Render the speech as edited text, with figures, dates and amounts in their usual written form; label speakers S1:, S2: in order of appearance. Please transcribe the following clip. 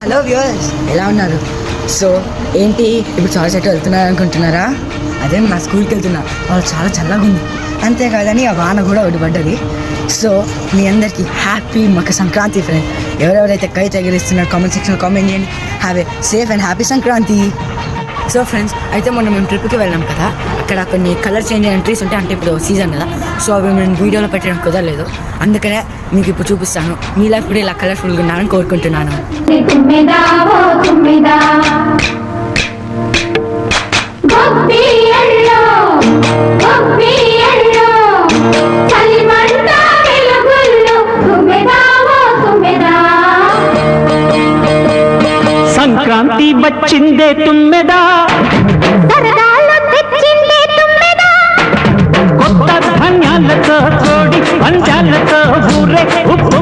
S1: Hello viewers, ఎలా ఉన్నారు? So ఏంటి ఇప్పుడు చాలా చెట్టు వెళ్తున్నారు అనుకుంటున్నారా? అదే నా స్కూల్కి వెళ్తున్నా, వాళ్ళు చాలా చల్లగా ఉంది. అంతేకాదని ఆ వాన కూడా ఒకటి పడ్డది. సో మీ అందరికీ హ్యాపీ మకర సంక్రాంతి ఫ్రెండ్. ఎవరెవరైతే కై ఎగిరిస్తున్నారు కామెంట్ సెక్షన్లో కామెంట్ చేయండి. Have a safe and happy Sankranti. So friends, అయితే మొన్న మేము ట్రిప్కి వెళ్ళాం కదా, అక్కడ కొన్ని కలర్ చేంజ్ అయిన ట్రీస్ ఉంటాయి. అంటే ఇప్పుడు సీజన్ కదా, సో అవి మేము వీడియోలో పెట్టడం కుదరలేదు. అందుకనే మీకు ఇప్పుడు చూపిస్తాను. మీ లైఫ్ కూడా ఇలా కలర్ఫుల్గా ఉన్నారని కోరుకుంటున్నాను.
S2: సంక్రాంతి వచ్చిందే తుమ్మెదా, కొత్త ధాన్యాలతో కోడి పంచాలతో ఊరే ఉప్పు